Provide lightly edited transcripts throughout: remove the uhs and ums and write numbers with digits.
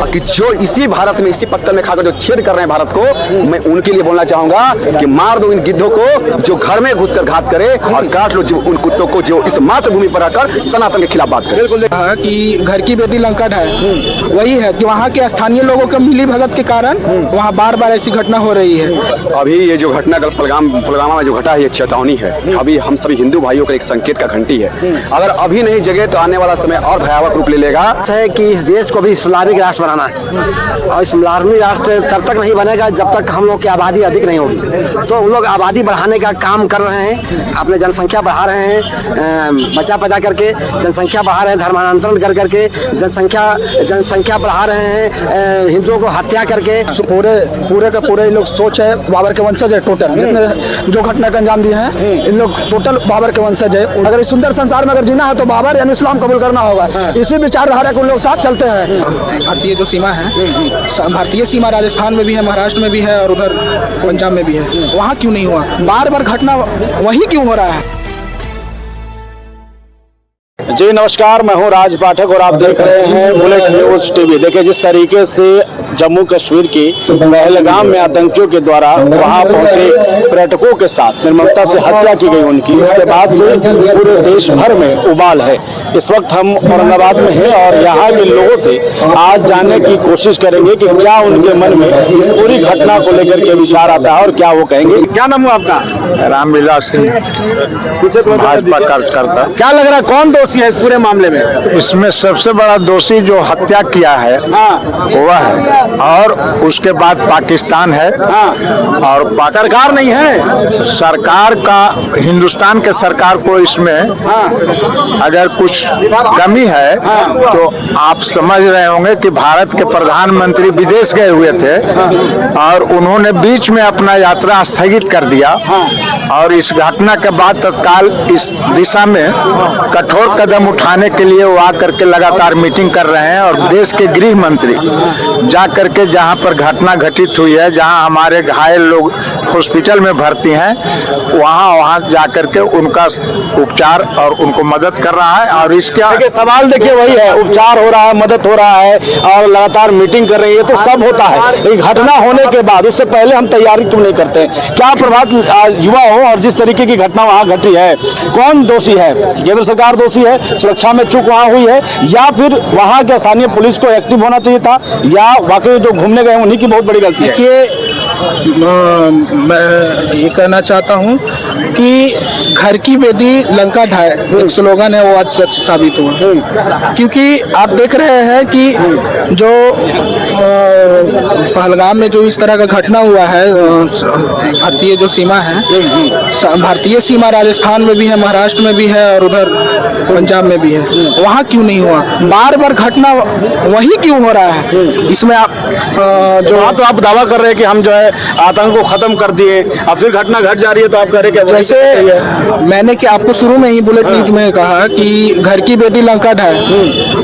कि जो इसी भारत में इसी पत्थर में खाकर जो छेद कर रहे हैं भारत को, मैं उनके लिए बोलना चाहूंगा कि मार दो इन गिद्धों को जो घर में घुसकर घात करे, और काट लो जो उन कुत्तों को जो इस मातृभूमि पर आकर सनातन के खिलाफ बात करे। कि घर की बेटी लंका ढाए, वही है कि वहाँ के स्थानीय लोगों के मिली भगत के कारण वहाँ बार बार ऐसी घटना हो रही है। अभी ये जो घटना कल पुलवामा में जो घटा है, ये चेतावनी है। अभी हम सभी हिंदू भाइयों का एक संकेत का घंटी है। अगर अभी नहीं जगे तो आने वाला समय और भयावह रूप ले लेगा। है कि इस देश को भी इस्लामिक राष्ट्र बनाना है, और इस्लामिक राष्ट्र तब तक नहीं बनेगा जब तक हम लोग की आबादी अधिक नहीं होगी। तो उन लोग आबादी बढ़ाने का काम कर रहे हैं, अपने जनसंख्या बढ़ा रहे हैं, बच्चा पैदा करके जनसंख्या बढ़ा रहे हैं, धर्मांतरण कर करके जनसंख्या बढ़ा रहे हैं, हिंदुओं को हत्या करके। पूरे का पूरे लोग सोच है बाबर के वंशज है। टोटल जितने जो घटना का अंजाम दिए हैं, इन लोग टोटल बाबर के वंशज है। अगर इस सुंदर संसार में अगर जीना है तो बाबर यानी इस्लाम कबूल करना होगा। इसी विचारधारा के लोग साथ चलते हैं। भारतीय जो सीमा है, भारतीय सीमा राजस्थान में भी है, महाराष्ट्र में भी है, और उधर पंजाब में भी है। वहाँ क्यों नहीं हुआ? बार बार घटना वही क्यों हो रहा है? जी नमस्कार, मैं हूं राज पाठक और आप देख रहे हैं बुलेट न्यूज टीवी। देखिए जिस तरीके से जम्मू कश्मीर की पहलगाम में आतंकियों के द्वारा वहां पहुंचे पर्यटकों के साथ निर्ममता से हत्या की गई उनकी, इसके बाद से पूरे देश भर में उबाल है। इस वक्त हम औरंगाबाद में हैं और यहाँ के लोगों से आज जानने की कोशिश करेंगे कि क्या उनके मन में इस पूरी घटना को लेकर के विचार आता है और क्या वो कहेंगे। क्या नाम हुआ आपका? रामविलास सिंह, भाजपा कार्यकर्ता। क्या लग रहा है कौन दोषी है इस पूरे मामले में? इसमें सबसे बड़ा दोषी जो हत्या किया है वह है, और उसके बाद पाकिस्तान है। और सरकार नहीं है। सरकार का, हिंदुस्तान के सरकार को इसमें अगर कुछ कमी है तो आप समझ रहे होंगे कि भारत के प्रधानमंत्री विदेश गए हुए थे और उन्होंने बीच में अपना यात्रा स्थगित कर दिया, और इस घटना के बाद तत्काल इस दिशा में कठोर कदम उठाने के लिए वो आकर के लगातार मीटिंग कर रहे हैं। और देश के गृह मंत्री जा करके जहां पर घटना घटित हुई है, जहां हमारे घायल लोग हॉस्पिटल में भर्ती हैं, वहां जा करके उनका उपचार और उनको मदद कर रहा है। और इसका सवाल देखिए वही है, उपचार हो रहा है, मदद हो रहा है और लगातार मीटिंग कर रही है, तो सब होता है। एक घटना होने के बाद उससे पहले हम तैयारी क्यों नहीं करते? क्या प्रभात युवा हो और जिस तरीके की घटना वहाँ घटी है, कौन दोषी है? केंद्र सरकार दोषी है, सुरक्षा में चूक वहाँ हुई है, या फिर वहाँ के स्थानीय पुलिस को एक्टिव होना चाहिए था, या वाकई जो घूमने गए उन्हीं की बहुत बड़ी गलती है? मैं ये कहना चाहता हूँ कि घर की बेटी लंका ढाए एक स्लोगन है, वो आज सच साबित हुआ। क्योंकि आप देख रहे हैं कि जो पहलगाम में जो इस तरह का घटना हुआ है, भारतीय जो सीमा है, भारतीय सीमा राजस्थान में भी है, महाराष्ट्र में भी है, और उधर पंजाब में भी है। वहाँ क्यों नहीं हुआ? बार बार घटना वही क्यों हो रहा है? इसमें आप जो तो आप दावा कर रहे हैं कि हम जो है आतंक को खत्म कर दिए, अब फिर घटना घट जा रही है, तो आप कह रहे हैं जैसे मैंने कि आपको शुरू में ही बुलेट न्यूज में कहा कि घर की बेटी लंका ढाए,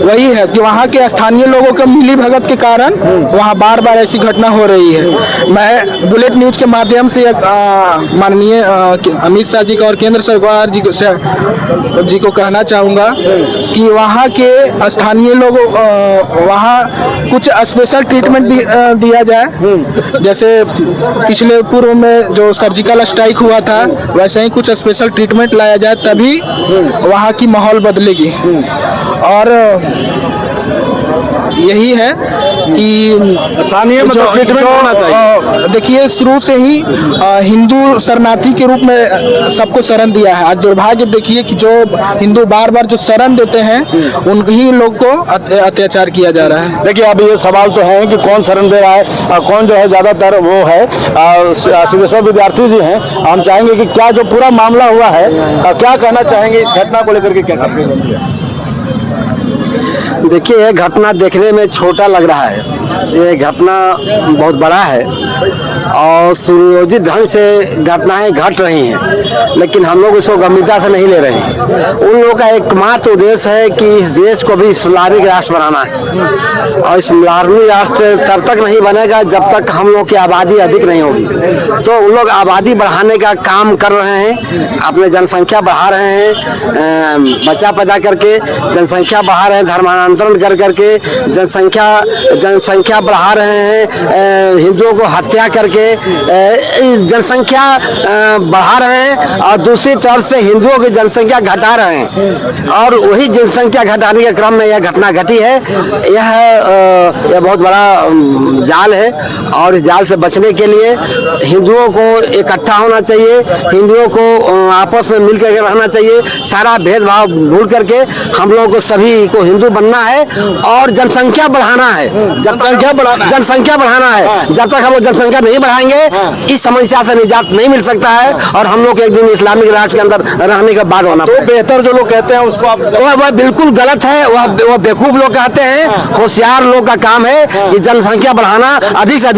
वही है कि वहाँ के स्थानीय लोगों के मिली भगत के कारण वहाँ बार बार ऐसी घटना हो रही है। मैं बुलेट न्यूज के माध्यम से माननीय अमित शाह जी का और केंद्र सरकार जी को कहना चाहूँगा कि वहाँ के स्थानीय लोगों वहाँ कुछ स्पेशल ट्रीटमेंट दिया जाए। जैसे पिछले पूर्व में जो सर्जिकल स्ट्राइक हुआ था, वैसे ही कुछ स्पेशल ट्रीटमेंट लाया जाए, तभी वहाँ की माहौल बदलेगी। और यही है कि स्थानीय ट्रीटमेंट होना चाहिए। देखिए शुरू से ही हिंदू शरणार्थी के रूप में सबको शरण दिया है। आज दुर्भाग्य देखिए कि जो हिंदू बार बार जो शरण देते हैं, उन्हीं लोग को अत्याचार किया जा रहा है। देखिए अभी ये सवाल तो है कि कौन शरण दे रहा है और कौन जो है ज्यादातर वो है सिद्धेश्वर विद्यार्थी जी हैं। हम चाहेंगे कि क्या जो पूरा मामला हुआ है, क्या कहना चाहेंगे इस घटना को लेकर के? क्या कहेंगे? देखिए, यह घटना देखने में छोटा लग रहा है, ये घटना बहुत बड़ा है। और सुनियोजित ढंग से घटनाएं घट रही हैं, लेकिन हम लोग इसको गंभीरता से नहीं ले रहे हैं। उन लोगों का एकमात्र उद्देश्य है कि इस देश को भी इस्लामिक राष्ट्र बनाना है, और इस्लामी राष्ट्र तब तक नहीं बनेगा जब तक हम लोग की आबादी अधिक नहीं होगी। तो उन लोग आबादी बढ़ाने का काम कर रहे हैं, अपने जनसंख्या बढ़ा रहे हैं, बच्चा पैदा करके जनसंख्या बढ़ा रहे हैं, धर्मांतरण कर करके जनसंख्या बढ़ा रहे हैं, हिंदुओं को हत्या करके जनसंख्या बढ़ा रहे हैं, और दूसरी तरफ से हिंदुओं की जनसंख्या घटा रहे हैं, और वही जनसंख्या घटाने के क्रम में यह घटना घटी है। यह बहुत बड़ा जाल है, और इस जाल से बचने के लिए हिंदुओं को इकट्ठा होना चाहिए, हिंदुओं को आपस में मिलकर रहना चाहिए, सारा भेदभाव भूल करके हम लोगों को सभी को हिंदू बनना है और जनसंख्या बढ़ाना है। जनसंख्या बढ़ाना है। जब तक हम लोग जनसंख्या नहीं बढ़ाएंगे इस समस्या से निजात नहीं मिल सकता है, और हम लोग एक दिन इस्लामिक राष्ट्र के अंदर रहने के बाद होना तो बेहतर जो लोग कहते हैं उसको वह बिल्कुल गलत है। वह बेवकूफ लोग कहते हैं, होशियार लोग का काम है कि जनसंख्या बढ़ाना, अधिक से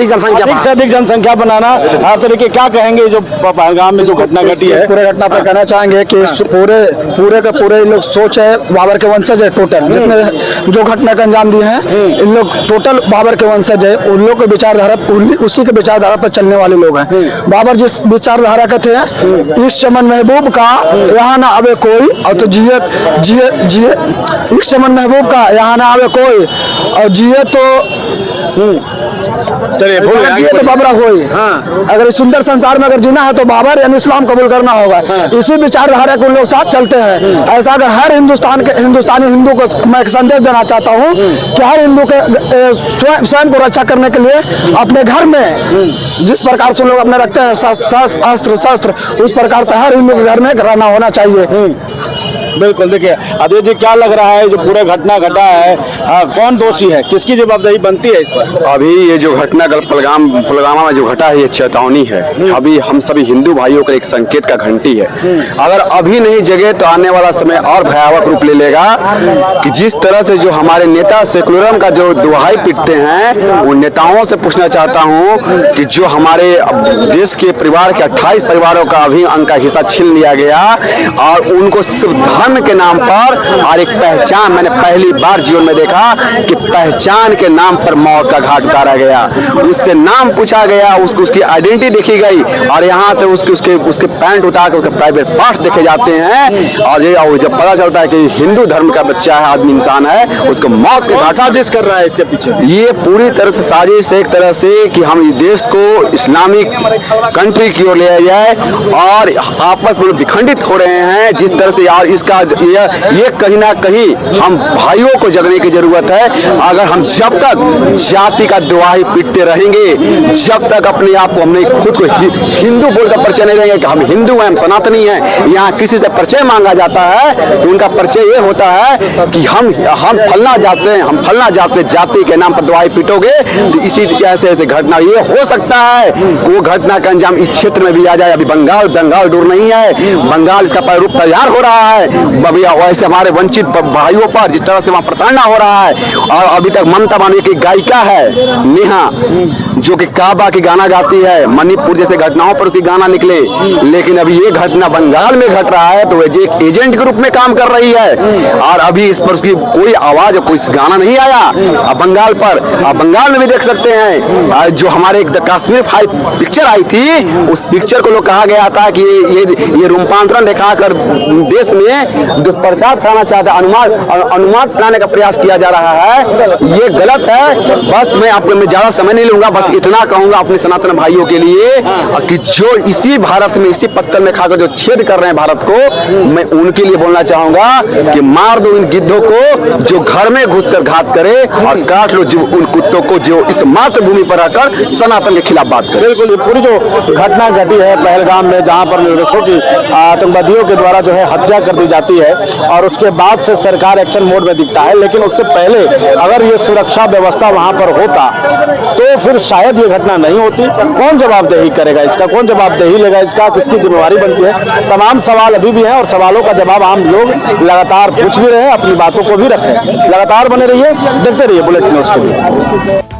अधिक जनसंख्या बनाना। हर तरीके क्या कहेंगे जो पहलगाम में जो घटना घटी है, पूरे घटना पर कहना चाहेंगे कि पूरे के पूरे लोग सोच है बाबर के वंशज है। टोटल जितने जो घटना का अंजाम दिए हैं इन लोग टोटल बाबर के वंशज है। उन लोग के विचारधारा उसी के विचारधारा पर चलने वाले लोग हैं। बाबर जिस विचारधारा के थे, इस चमन महबूब का यहाँ ना आवे कोई, और तो जिए इस चमन महबूब का यहाँ ना आवे कोई, और जिए तो चलिए तो बाबरा कोई। अगर इस सुंदर संसार में अगर जीना है तो बाबर यानी इस्लाम कबूल करना होगा। इसी विचारधारा के लोग साथ चलते हैं। ऐसा अगर हर हिंदुस्तानी हिंदू को मैं एक संदेश देना चाहता हूँ कि हर हिंदू के स्वयं को रक्षा करने के लिए अपने घर में जिस प्रकार से लोग अपने रखते हैं शस्त्र, उस प्रकार से हर हिंदू के घर में रहना होना चाहिए। बिल्कुल। देखिए अजय जी, क्या लग रहा है जो पूरा घटना घटा है, कौन दोषी है, किसकी जवाबदेही बनती है इस पर? अभी ये जो घटना पुलवामा में जो घटा है ये चेतावनी है। अभी हम सभी हिंदू भाइयों का एक संकेत का घंटी है। अगर अभी नहीं जगे तो आने वाला समय और भयावह रूप ले लेगा। कि जिस तरह से जो हमारे नेता सेकुलरिज्म का जो दुहाई पीटते हैं, उन नेताओं से पूछना चाहता हूँ कि जो हमारे देश के परिवार के 28 परिवारों का अभी अंक का हिस्सा छीन लिया गया, और उनको सिर्फ धर्म के नाम पर और एक पहचान, मैंने पहली बार जीवन में देखा कि पहचान के नाम पर मौत का घाट उतारा गया। उससे नाम पूछा गया, उसकी आइडेंटिटी देखी गई, और यहाँ तो उसके पैंट उतार कर उसके प्राइवेट पार्ट्स देखे जाते हैं, और जब पता चलता है कि हिंदू धर्म का बच्चा है, आदमी इंसान है, उसको मौत के घाट। साजिश कर रहा है इसके पीछे। ये पूरी तरह से साजिश है, एक तरह से कि हम इस देश को इस्लामिक कंट्री की ओर ले जाए, और आपस में विखंडित हो रहे हैं जिस तरह से। यार इसका ये कहीं ना कहीं हम भाइयों को जगने की जरूरत है। अगर हम जब तक जाति का दुहाई पीटते रहेंगे, जब तक अपने आप को हमने खुद को हिंदू बोलकर परिचय नहीं देंगे कि हम हिंदू हैं, हम सनातनी हैं, यहाँ किसी से परिचय मांगा जाता है तो उनका परिचय ये होता है कि हम फलना जाते हैं, हम फलना जाते, जाति के नाम पर दुहाई पीटोगे तो इसी ऐसे घटना ये हो सकता है। वो घटना का अंजाम इस क्षेत्र में भी आ जाए। अभी बंगाल दूर नहीं है, बंगाल इसका प्रारूप तैयार हो रहा है। वैसे हमारे वंचित भाइयों पर जिस तरह से वहाँ प्रताड़ना हो रहा है, और अभी तक ममता बानी की गायिका है नेहा, जो कि काबा की गाना गाती है, मणिपुर जैसे घटनाओं पर उसकी गाना निकले, लेकिन अभी ये घटना बंगाल में घट रहा है तो वो एक एजेंट के रूप में काम कर रही है, और अभी इस पर उसकी कोई आवाज, कोई गाना नहीं आया। अब बंगाल पर, अब बंगाल में भी देख सकते हैं जो हमारे एक कश्मीर फाइल पिक्चर आई थी, उस पिक्चर को लोग कहा गया था कि ये रूपांतरण दिखाकर देश में दुष्प्रचार कराना चाहता है, अनुमान फैलाने का प्रयास किया जा रहा है। ये गलत है। बस मैं ज्यादा समय नहीं लूंगा, बस इतना कहूंगा अपने सनातन भाइयों के लिए कि जो इसी भारत में इसी पत्थर में खाकर जो छेद कर रहे हैं भारत को, मैं उनके लिए बोलना चाहूंगा कि मार दो इन गिद्धों को जो घर में घुसकर घात करे, और काट लो उन कुत्तों को जो इस मातृभूमि पर आकर सनातन के खिलाफ बात करे। बिल्कुल, ये पूरी जो घटना घटी है पहलगाम में, जहां पर निर्दोषों की आतंकवादियों के द्वारा जो है हत्या कर दी जाती है, और उसके बाद से सरकार एक्शन मोड में दिखता है, लेकिन उससे पहले अगर ये सुरक्षा व्यवस्था वहां पर होता तो फिर शायद ये घटना नहीं होती। कौन जवाबदेही करेगा इसका, कौन जवाबदेही लेगा इसका, किसकी जिम्मेवारी बनती है? तमाम सवाल अभी भी हैं, और सवालों का जवाब आम लोग लगातार पूछ भी रहे हैं, अपनी बातों को भी रखें। लगातार बने रहिए, देखते रहिए बुलेटिन न्यूज़ टीवी।